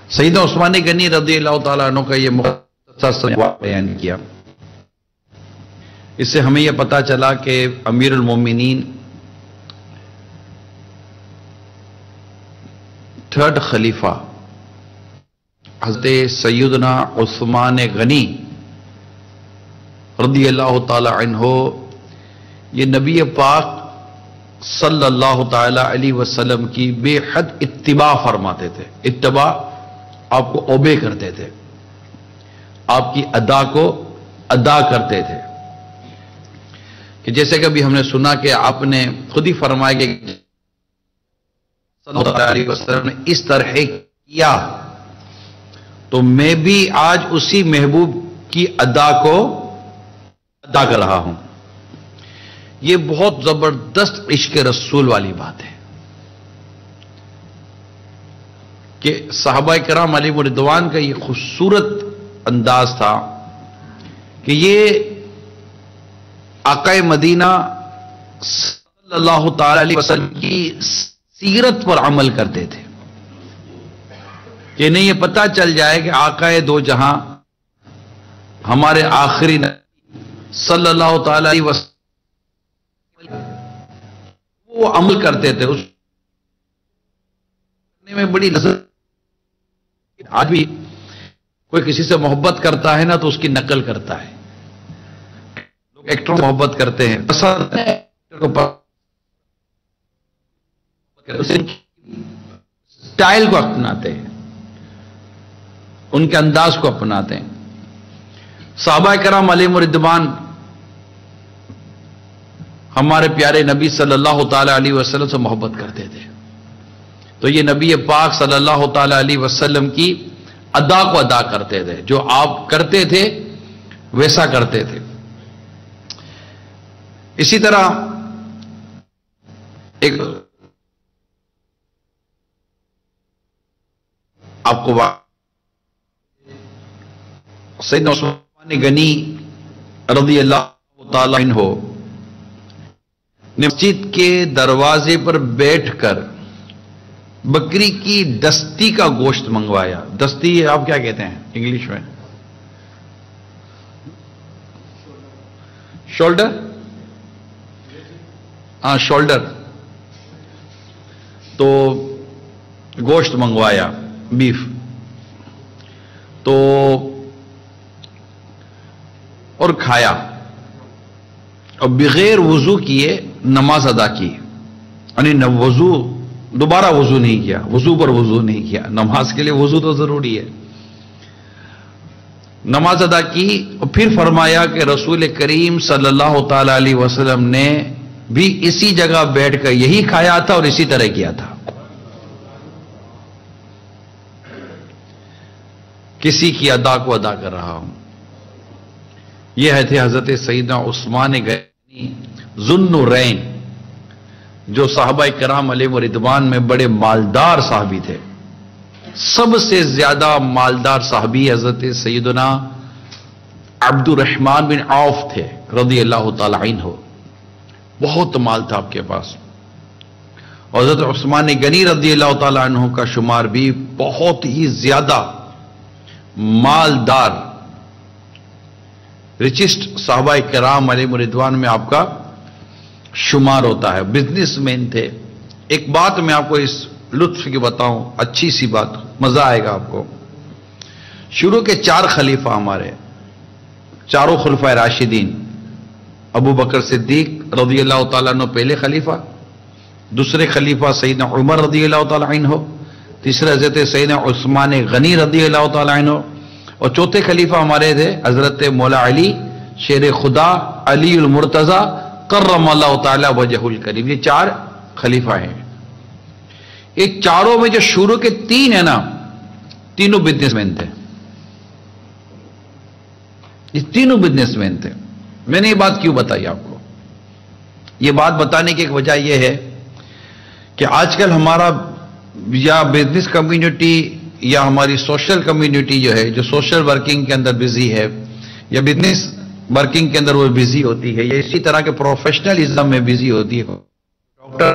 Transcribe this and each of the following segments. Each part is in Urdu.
سیدنا عثمان غنی رضی اللہ تعالیٰ عنہ کا یہ مختصر بیان کیا. اس سے ہمیں یہ پتا چلا کہ امیر المومنین تھرڈ خلیفہ حضرت سیدنا عثمان غنی رضی اللہ تعالی عنہ یہ نبی پاک صلی اللہ تعالی علیہ وسلم کی بے حد اتباع فرماتے تھے. اتباع آپ کو اوبے کرتے تھے، آپ کی ادا کو ادا کرتے تھے. کہ جیسے کہ ابھی ہم نے سنا کہ آپ نے خود ہی فرمایا کہ صلی اللہ علیہ وسلم نے اس طرح کیا، تو میں بھی آج اسی محبوب کی ادا کو ادا کر رہا ہوں. یہ بہت زبردست عشق رسول والی بات ہے کہ صحابہ کرام علیہم رضوان کا یہ خوبصورت انداز تھا کہ یہ آقا مدینہ صلی اللہ تعالی علیہ وسلم کی سیرت پر عمل کرتے تھے کہ انہیں یہ پتہ چل جائے کہ آقا دو جہاں ہمارے آخری نبی صلی اللہ تعالی علیہ وسلم وہ عمل کرتے تھے. اس میں بڑی لذت. آج بھی کوئی کسی سے محبت کرتا ہے نا تو اس کی نقل کرتا ہے. لوگ ایکٹر سے محبت کرتے ہیں، اسٹائل کو اپناتے ہیں، ان کے انداز کو اپناتے ہیں. صحابہ کرام علیہم رضوان ہمارے پیارے نبی صلی اللہ تعالی علیہ وسلم سے محبت کرتے تھے، تو یہ نبی پاک صلی اللہ تعالی علیہ وسلم کی ادا کو ادا کرتے تھے. جو آپ کرتے تھے ویسا کرتے تھے. اسی طرح ایک آپ کو سیدنا عثمان غنی رضی اللہ تعالی عنہ مسجد کے دروازے پر بیٹھ کر بکری کی دستی کا گوشت منگوایا. دستی آپ کیا کہتے ہیں انگلش میں؟ شولڈر. ہاں شولڈر. تو گوشت منگوایا، بیف. تو اور کھایا اور بغیر وضو کیے نماز ادا کی. یعنی وضو دوبارہ وضو نہیں کیا، وضو پر وضو نہیں کیا. نماز کے لیے وضو تو ضروری ہے. نماز ادا کی اور پھر فرمایا کہ رسول کریم صلی اللہ تعالی علیہ وسلم نے بھی اسی جگہ بیٹھ کر یہی کھایا تھا اور اسی طرح کیا تھا. کسی کی ادا کو ادا کر رہا ہوں. یہ ہے تھے حضرت سیدنا عثمان غنی ذوالنورین، جو صحابہ کرام علیہم رضوان میں بڑے مالدار صحابی تھے. سب سے زیادہ مالدار صحابی حضرت سیدنا عبد الرحمن بن عوف تھے رضی اللہ تعالی عنہ. بہت مال تھا آپ کے پاس. اور حضرت عثمان غنی رضی اللہ تعالی عنہ کا شمار بھی بہت ہی زیادہ مالدار رچسٹ صحابہ کرام علیہم رضوان میں آپ کا شمار ہوتا ہے. بزنس مین تھے. ایک بات میں آپ کو اس لطف کی بتاؤں، اچھی سی بات، مزہ آئے گا آپ کو. شروع کے 4 خلیفہ ہمارے، چاروں خلفائے راشدین، ابو بکر صدیق رضی اللہ تعالیٰ عنہ پہلے خلیفہ، دوسرے خلیفہ سیدنا عمر رضی اللہ تعالیٰ عنہ، تیسرے حضرت سیدنا عثمان غنی رضی اللہ تعالیٰ عنہ، اور چوتھے خلیفہ ہمارے تھے حضرت مولا علی شیر خدا علی المرتضی کرم اللہ تعالی وجہ الکریم. یہ 4 خلیفہ ہیں. یہ چاروں میں جو شروع کے 3 ہیں نا، تینوں بزنس مین تھے. یہ تینوں بزنس مین تھے. میں نے یہ بات کیوں بتائی آپ کو؟ یہ بات بتانے کی ایک وجہ یہ ہے کہ آج کل ہمارا یا بزنس کمیونٹی یا ہماری سوشل کمیونٹی جو ہے، جو سوشل ورکنگ کے اندر بزی ہے یا بزنس ورکنگ کے اندر وہ بزی ہوتی ہے، یا اسی طرح کے پروفیشنلزم میں بزی ہوتی ہے. ڈاکٹر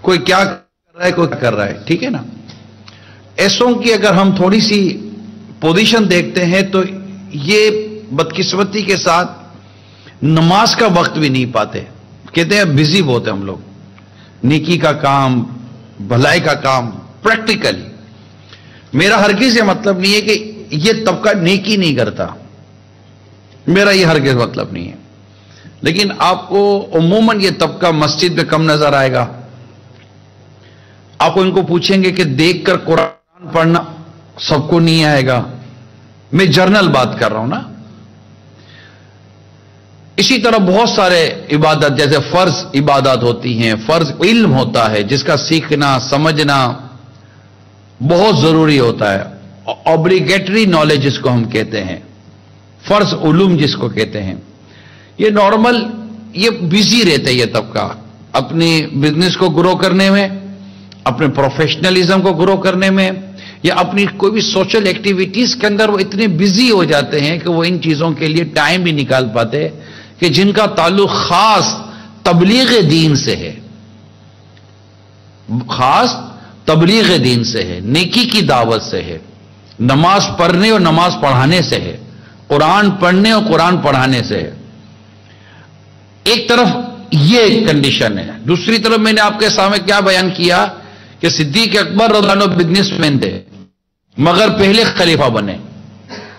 کوئی کیا کر رہا ہے، کوئی کیا کر رہا ہے، ٹھیک ہے نا. ایسوں کی اگر ہم تھوڑی سی پوزیشن دیکھتے ہیں تو یہ بدقسمتی کے ساتھ نماز کا وقت بھی نہیں پاتے. کہتے ہیں بزی بہت ہیں ہم لوگ، نیکی کا کام، بھلائی کا کام. پریکٹیکلی میرا ہرگز یہ مطلب نہیں ہے کہ یہ طبقہ نیکی نہیں کرتا، میرا یہ ہرگز مطلب نہیں ہے. لیکن آپ کو عموماً یہ طبقہ مسجد میں کم نظر آئے گا. آپ کو ان کو پوچھیں گے کہ دیکھ کر قرآن پڑھنا سب کو نہیں آئے گا. میں جرنل بات کر رہا ہوں نا. اسی طرح بہت سارے عبادت جیسے فرض عبادات ہوتی ہیں، فرض علم ہوتا ہے جس کا سیکھنا سمجھنا بہت ضروری ہوتا ہے. اوبلیگیٹری نالج جس کو ہم کہتے ہیں، فرض علوم جس کو کہتے ہیں. یہ نارمل، یہ بزی رہتے یہ طبقہ اپنی بزنس کو گرو کرنے میں، اپنے پروفیشنلزم کو گرو کرنے میں، یا اپنی کوئی بھی سوشل ایکٹیویٹیز کے اندر وہ اتنے بزی ہو جاتے ہیں کہ وہ ان چیزوں کے لیے ٹائم بھی نکال پاتے کہ جن کا تعلق خاص تبلیغ دین سے ہے، خاص تبلیغ دین سے ہے، نیکی کی دعوت سے ہے، نماز پڑھنے اور نماز پڑھانے سے ہے، قرآن پڑھنے اور قرآن پڑھانے سے ہے. ایک طرف یہ کنڈیشن ہے. دوسری طرف میں نے آپ کے سامنے کیا بیان کیا کہ صدیق اکبر رضی اللہ عنہ بزنس مین تھے مگر پہلے خلیفہ بنے.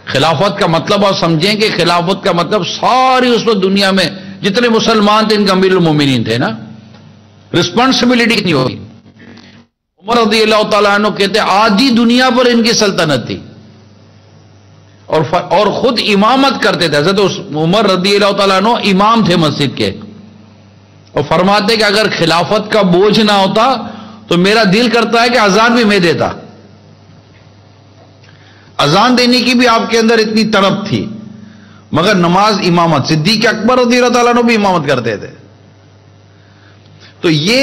خلافت کا مطلب آپ سمجھیں کہ خلافت کا مطلب ساری اس وقت دنیا میں جتنے مسلمان تھے ان کے امیر المومنین تھے نا. رسپانسبلٹی کتنی ہوگی. عمر رضی اللہ تعالیٰ عنہ کہتے آدھی دنیا پر ان کی سلطنت تھی اور خود امامت کرتے تھے. حضرت عمر رضی اللہ تعالیٰ عنہ امام تھے مسجد کے، اور فرماتے کہ اگر خلافت کا بوجھ نہ ہوتا تو میرا دل کرتا ہے کہ اذان بھی میں دیتا. اذان دینے کی بھی آپ کے اندر اتنی تڑپ تھی، مگر نماز امامت. صدیق اکبر رضی اللہ تعالیٰ عنہ بھی امامت کرتے تھے. تو یہ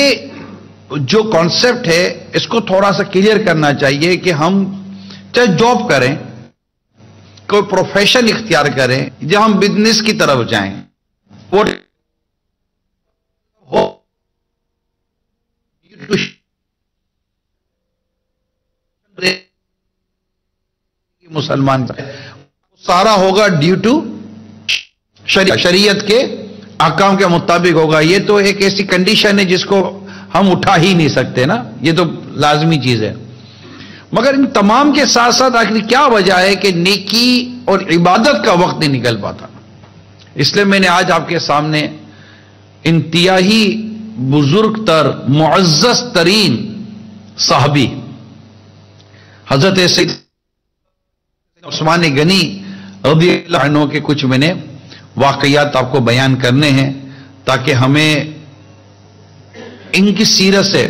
جو کانسیپٹ ہے اس کو تھوڑا سا کلیئر کرنا چاہیے کہ ہم چاہے جاب کریں، کوئی پروفیشن اختیار کریں، جب ہم بزنس کی طرف جائیں، وہ مسلمان سارا ہوگا ڈیو ٹو شریعت کے احکام کے مطابق ہوگا. یہ تو ایک ایسی کنڈیشن ہے جس کو ہم اٹھا ہی نہیں سکتے نا، یہ تو لازمی چیز ہے. مگر ان تمام کے ساتھ ساتھ آخر کیا وجہ ہے کہ نیکی اور عبادت کا وقت نہیں نکل پاتا. اس لیے میں نے آج آپ کے سامنے انتہائی بزرگ تر معزز ترین صحابی حضرت سید عثمان غنی رضی اللہ عنہ کے کچھ میں نے واقعات آپ کو بیان کرنے ہیں تاکہ ہمیں ان کی سیرت سے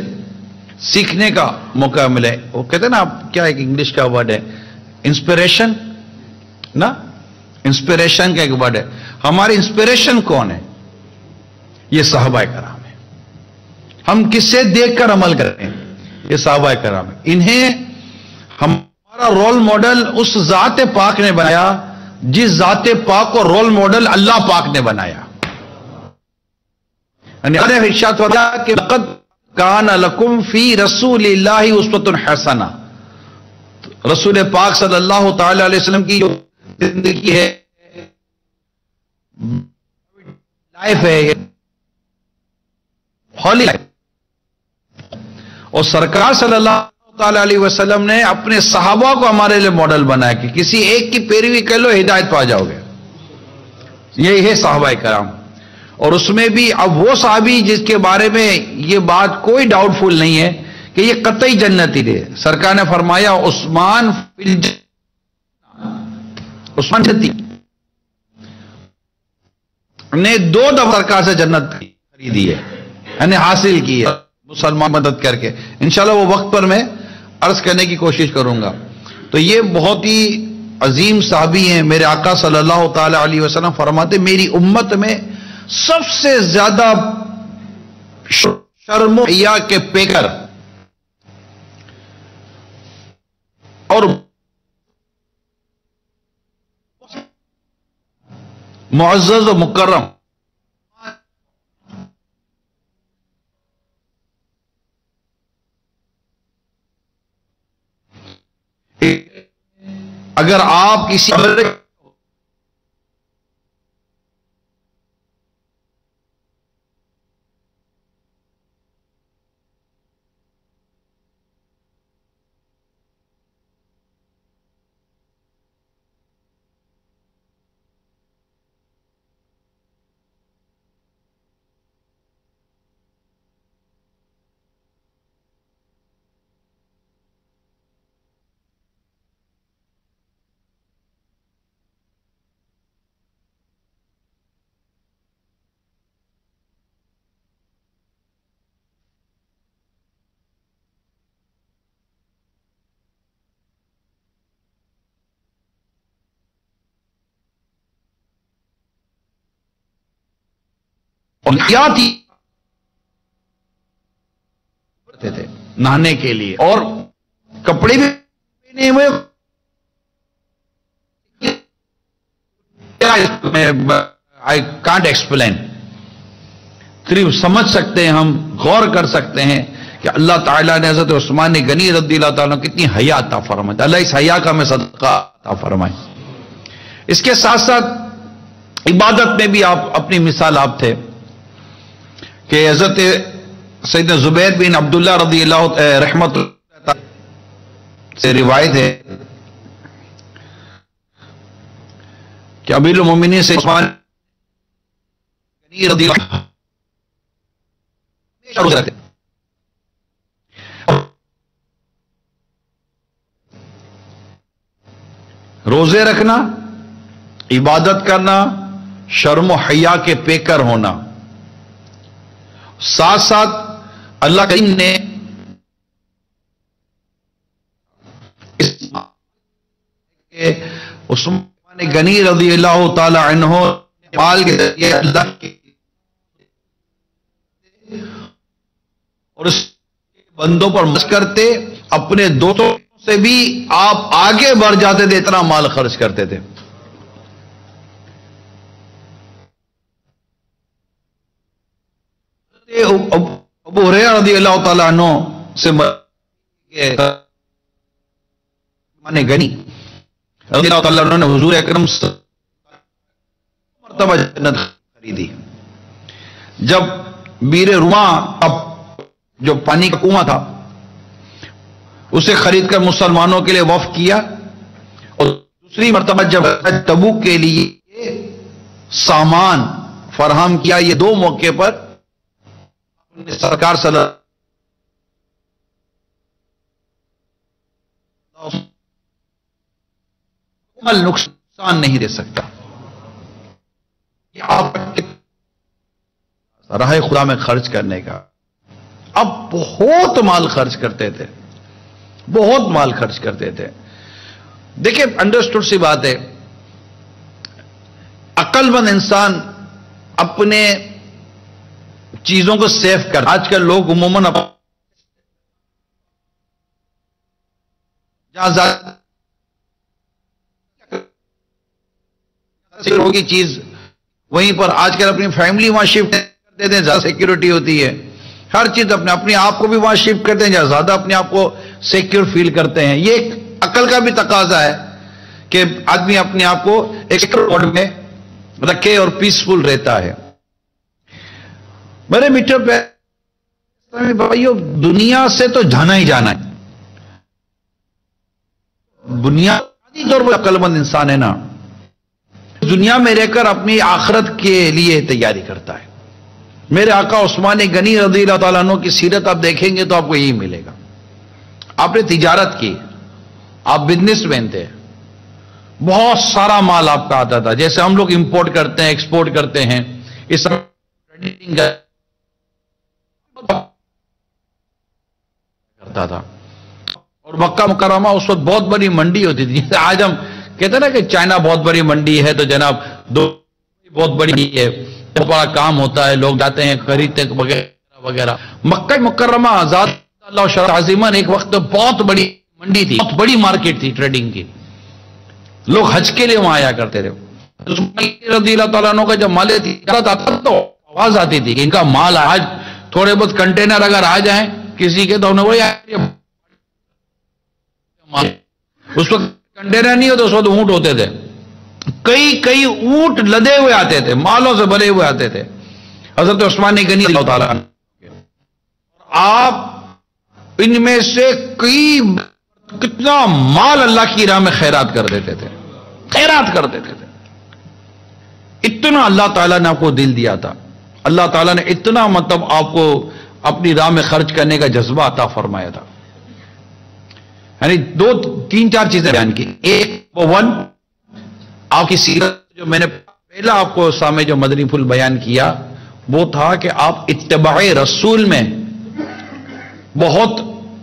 سیکھنے کا موقع ملے. وہ کہتے ہیں نا، آپ کیا ایک انگلش کا ورڈ ہے انسپریشن نا، انسپریشن کا ایک ورڈ ہے. ہماری انسپریشن کون ہے؟ یہ صحابہ کرام ہے. ہم کس سے دیکھ کر عمل کریں؟ یہ صحابہ کرام ہے. انہیں ہمارا رول ماڈل اس ذات پاک نے بنایا جس ذات پاک کو رول ماڈل اللہ پاک نے بنایا. ارشاد فرمایا کہ لقد کان لکم فی رسول اللہ اسوۃ حسنہ. رسول پاک صلی اللہ تعالی علیہ وسلم کی جو زندگی ہے، لائف ہے، ہولی لائف، اور سرکار صلی اللہ تعالی علیہ وسلم نے اپنے صحابہ کو ہمارے لیے ماڈل بنایا کہ کسی ایک کی پیروی کر لو ہدایت پا جاؤ گے. یہی ہے صحابہ کرام. اور اس میں بھی اب وہ صحابی جس کے بارے میں یہ بات کوئی ڈاؤٹ فل نہیں ہے کہ یہ قطعی جنتی رہے. سرکار نے فرمایا عثمان جنتی نے 2 دفعہ سرکار سے جنت خریدی ہے، یعنی حاصل کی ہے مسلمان مدد کر کے. انشاءاللہ وہ وقت پر میں عرض کرنے کی کوشش کروں گا. تو یہ بہت ہی عظیم صحابی ہیں. میرے آقا صلی اللہ تعالی علیہ وسلم فرماتے میری امت میں سب سے زیادہ شرم و حیا کے پیکر اور معزز و مکرم اگر آپ کسی تھے نہانے کے لیے اور کپڑے بھی پہنے ہوئے، آئی کانٹ ایکسپلین، صرف سمجھ سکتے ہیں، ہم غور کر سکتے ہیں کہ اللہ تعالیٰ نے حضرت عثمان غنی رضی اللہ تعالیٰ کتنی حیا عطا فرمائے. اللہ اس حیا کا ہمیں صدقہ عطا فرمائے. اس کے ساتھ ساتھ عبادت میں بھی آپ اپنی مثال آپ تھے کہ حضرت سیدنا زبیر بن عبداللہ رضی اللہ رحمت اللہ سے روایت ہے کہ امیر المومنین سے عثمان غنی رضی اللہ روزے رکھنا، عبادت کرنا، شرم و حیا کے پیکر ہونا، ساتھ ساتھ اللہ کریم نے عثمان غنی رضی اللہ تعالی عنہ مال کے ذریعے اللہ کے اور اس بندوں پر مدد کرتے، اپنے دوستوں سے بھی آپ آگے بڑھ جاتے تھے، اتنا مال خرچ کرتے تھے. ابو ہریرہ رضی اللہ تعالیٰ عنہ سے غنی رضی اللہ تعالیٰ عنہ نے حضور اکرم مرتبہ جنت خریدی. جب بیر رما جو پانی کا کنواں تھا اسے خرید کر مسلمانوں کے لیے وقف کیا، اور دوسری مرتبہ جب تبوک کے لیے سامان فراہم کیا، یہ دو موقع پر سرکار صلی اللہ علیہ نقصان نہیں دے سکتا. آپ راہ خدا میں خرچ کرنے کا، اب بہت مال خرچ کرتے تھے، بہت مال خرچ کرتے تھے. دیکھیں انڈرسٹوڈ سی بات ہے، عقل مند انسان اپنے چیزوں کو سیو کر. آج کل لوگ عموماً جہاں ہوگی چیز وہیں پر آج کل اپنی فیملی وہاں شفٹ کر دیتے ہیں، زیادہ سیکیورٹی ہوتی ہے. ہر چیز اپنے آپ کو بھی وہاں شفٹ کرتے ہیں جہاں زیادہ اپنے آپ کو سیکیور فیل کرتے ہیں. یہ ایک عقل کا بھی تقاضا ہے کہ آدمی اپنے آپ کو ایک سیکیور موڈ میں رکھے اور پیسفل رہتا ہے. میرے میٹھے پہ بھائیو، دنیا سے تو جانا ہی جانا ہے. بنیادی طور پر عقل مند انسان ہے نا، دنیا میں رہ کر اپنی آخرت کے لیے تیاری کرتا ہے. میرے آقا عثمان غنی رضی اللہ تعالیٰ عنہ کی سیرت آپ دیکھیں گے تو آپ کو یہی ملے گا. آپ نے تجارت کی، آپ بزنس مین تھے، بہت سارا مال آپ کا آتا تھا. جیسے ہم لوگ امپورٹ کرتے ہیں، ایکسپورٹ کرتے ہیں، اس کرتا تھا. اور مکہ مکرمہ اس وقت بہت بڑی منڈی ہوتی تھی. جیسے آج ہم کہتے ہیں نا کہ چائنا بہت بڑی منڈی ہے، تو جناب دو بہت بڑی ہے، بہت بڑا کام ہوتا ہے، لوگ جاتے ہیں خریدتے وغیرہ وغیرہ. مکہ مکرمہ آزاد اللہ شرع عظیمہ ایک وقت بہت بڑی منڈی تھی، بہت بڑی مارکیٹ تھی ٹریڈنگ کی. لوگ حج کے لیے وہاں آیا کرتے تھے. رضی اللہ تعالیٰ عنہ کا جب مال تجارت آتا تو آواز آتی تھی کہ ان کا مال آج تھوڑے بہت کنٹینر اگر آ جائیں کسی کے تو انہیں وہ اس وقت کنٹینر نہیں ہوتے اس وقت اونٹ ہوتے تھے. کئی اونٹ لدے ہوئے آتے تھے, مالوں سے بھرے ہوئے آتے تھے. حضرت عثمان غنی اللہ تعالیٰ, آپ ان میں سے کتنا مال اللہ کی راہ میں خیرات کر دیتے تھے, خیرات کر دیتے تھے. اتنا اللہ تعالیٰ نے آپ کو دل دیا تھا, اللہ تعالیٰ نے اتنا مطلب آپ کو اپنی راہ میں خرچ کرنے کا جذبہ عطا فرمایا تھا. یعنی تین چار چیزیں بیان کی. ایک ون, آپ کی سیرت جو میں نے پہلا آپ کو سامنے جو مدنی پھول بیان کیا وہ تھا کہ آپ اتباع رسول میں بہت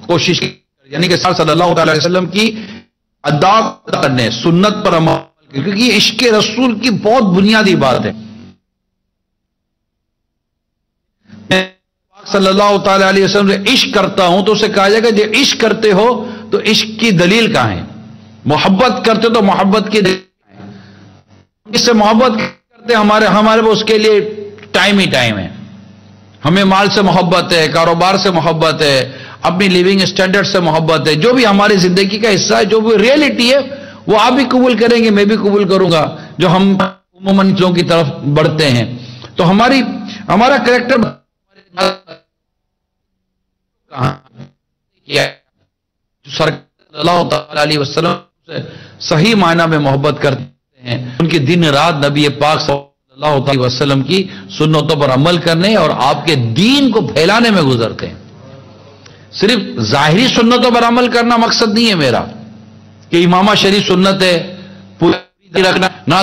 کوشش کی, یعنی کہ صلی اللہ تعالی وسلم کی ادا کرنے, سنت پر عمل, کیونکہ یہ عشق رسول کی بہت بنیادی بات ہے. میں صلی اللہ تعالی علیہ وسلم سے عشق کرتا ہوں تو اسے کہا جائے گا جب عشق کرتے ہو تو عشق کی دلیل کہاں ہے, محبت کرتے تو محبت کی دلیل, اس سے محبت کرتے ہمارے اس کے لیے ٹائم ہی ٹائم ہے. ہمیں مال سے محبت ہے, کاروبار سے محبت ہے, اپنی لیونگ سٹینڈرڈ سے محبت ہے, جو بھی ہماری زندگی کا حصہ ہے, جو بھی ریئلٹی ہے وہ آپ بھی قبول کریں گے, میں بھی قبول کروں گا, جو ہم عموماً چیزوں کی طرف بڑھتے ہیں. تو ہمارا کریکٹر صلی اللہ تعالی علیہ وسلم سے صحیح معنی میں محبت کرتے ہیں, ان کی دن رات نبی پاک صلی اللہ علیہ وسلم کی سنتوں پر عمل کرنے اور آپ کے دین کو پھیلانے میں گزرتے ہیں. صرف ظاہری سنتوں پر عمل کرنا مقصد نہیں ہے میرا کہ امامہ شریف سنت ہے پوری رکھنا, نہ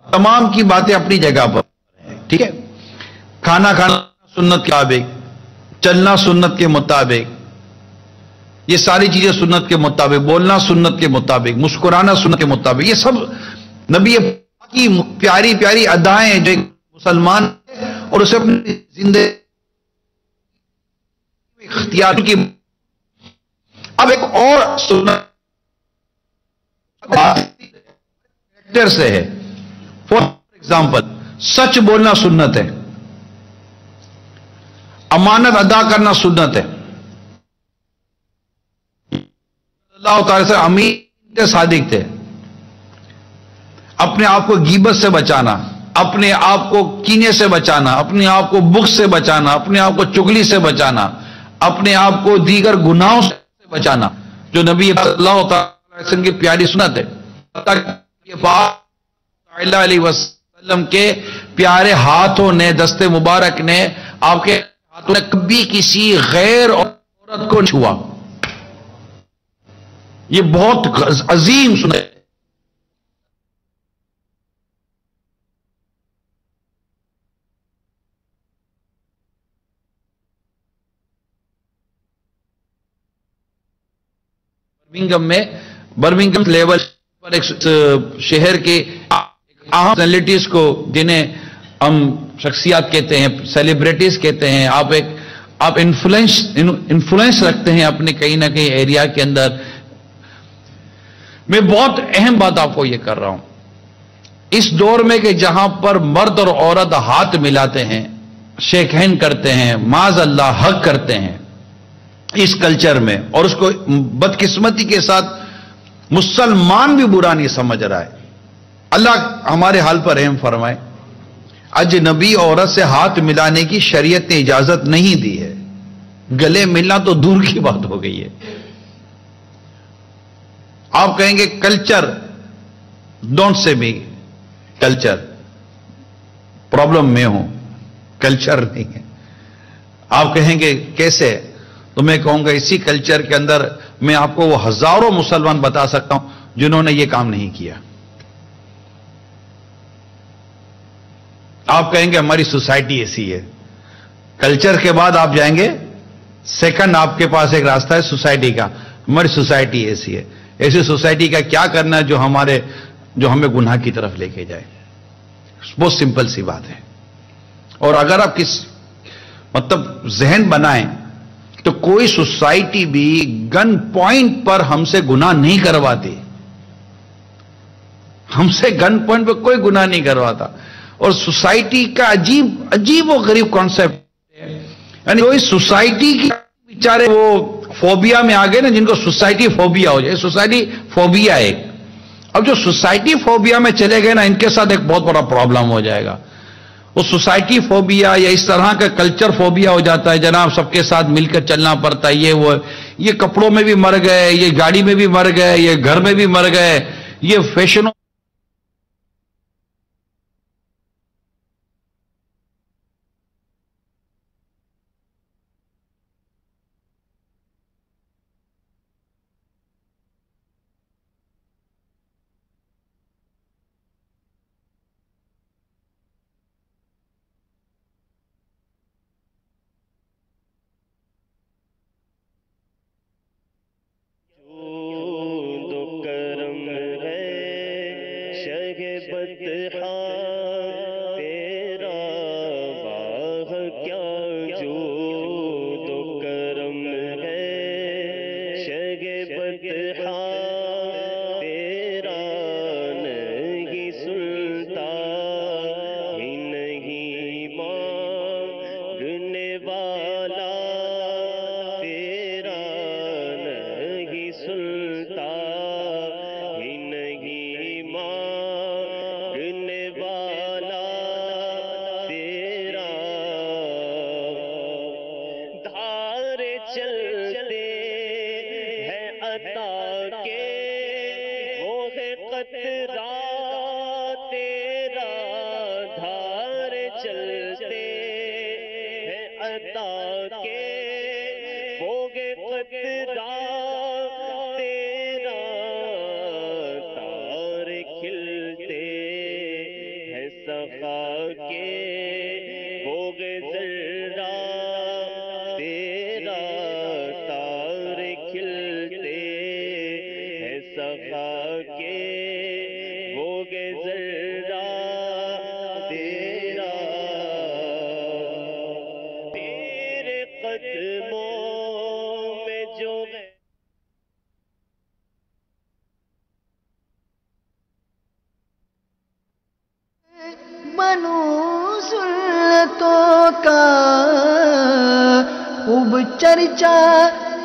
تمام کی باتیں اپنی جگہ پر, ٹھیک ہے. کھانا سنت کے مطابق, چلنا سنت کے مطابق, یہ ساری چیزیں سنت کے مطابق, بولنا سنت کے مطابق, مسکرانا سنت کے مطابق, یہ سب نبی کی پیاری پیاری ادائیں جو ایک مسلمان ہے اور اسے اپنی زندگی اختیار کی. اب ایک اور سنت سے ہے, فار ایگزامپل سچ بولنا سنت ہے, امانت ادا کرنا سنت ہے. اللہ تعالی سے امین تھے, صادق تھے. اپنے آپ کو غیبت سے بچانا, اپنے آپ کو کینے سے بچانا, اپنے آپ کو بغض سے بچانا, اپنے آپ کو چغلی سے بچانا, اپنے آپ کو دیگر گناہوں سے بچانا, جو نبی صلی اللہ تعالی وسلم کی پیاری سنت ہے. صلی اللہ علیہ وسلم کے پیارے ہاتھوں نے, دست مبارک نے, آپ کے ہاتھوں نے کبھی کسی غیر عورت کو چھوا. یہ بہت عظیم سنت ہے. برمنگم لیول پر ایک شہر کے اہم پرسنالٹیز کو, جنہیں ہم شخصیات کہتے ہیں, سیلیبریٹیز کہتے ہیں, آپ انفلوئنس رکھتے ہیں اپنے کہیں نہ کہیں ایریا کے اندر. میں بہت اہم بات آپ کو یہ کر رہا ہوں, اس دور میں کہ جہاں پر مرد اور عورت ہاتھ ملاتے ہیں, شیک ہینڈ کرتے ہیں, معاذ اللہ حق کرتے ہیں, اس کلچر میں, اور اس کو بدقسمتی کے ساتھ مسلمان بھی برا نہیں سمجھ رہا ہے. اللہ ہمارے حال پر رحم فرمائے. اجنبی عورت سے ہاتھ ملانے کی شریعت نے اجازت نہیں دی ہے, گلے ملنا تو دور کی بات ہو گئی ہے. آپ کہیں گے culture, don't say me culture, problem میں ہوں, کلچر نہیں ہے. آپ کہیں گے کیسے, تو میں کہوں گا اسی کلچر کے اندر میں آپ کو وہ ہزاروں مسلمان بتا سکتا ہوں جنہوں نے یہ کام نہیں کیا. آپ کہیں گے ہماری سوسائٹی ایسی ہے, کلچر کے بعد آپ جائیں گے, سیکنڈ آپ کے پاس ایک راستہ ہے سوسائٹی کا. ہماری سوسائٹی ایسی ہے. ایسی سوسائٹی کا کیا کرنا ہے جو ہمیں گناہ کی طرف لے کے جائے. بہت سمپل سی بات ہے. اور اگر آپ مطلب ذہن بنائیں تو کوئی سوسائٹی بھی گن پوائنٹ پر ہم سے گناہ نہیں کرواتی. ہم سے گن پوائنٹ پہ کوئی گناہ نہیں کرواتا. اور سوسائٹی کا عجیب و غریب کانسیپٹ ہے. یعنی جو اس سوسائٹی کی بیچارے وہ فوبیا میں آ گئے نا، جن کو سوسائٹی فوبیا ہو جائے، سوسائٹی فوبیا ایک، اب جو سوسائٹی فوبیا میں چلے گئے نا، ان کے ساتھ ایک بہت بڑا پرابلم ہو جائے گا۔ وہ سوسائٹی فوبیا یا اس طرح کا کلچر فوبیا ہو جاتا ہے، جناب سب کے ساتھ مل کر چلنا پڑتا ہے، یہ کپڑوں میں بھی مر گئے، یہ گاڑی میں بھی مر گئے، یہ گھر میں بھی مر گئے، یہ فیشنوں بنو سلطوں کا خوب چرچا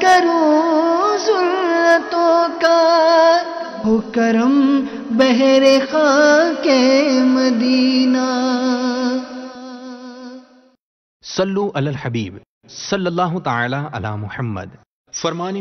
کروں سلطوں کا، ہو کرم بہر خاک مدینہ۔ صلو علی الحبیب صلی اللہ تعالی علی محمد۔ فرمان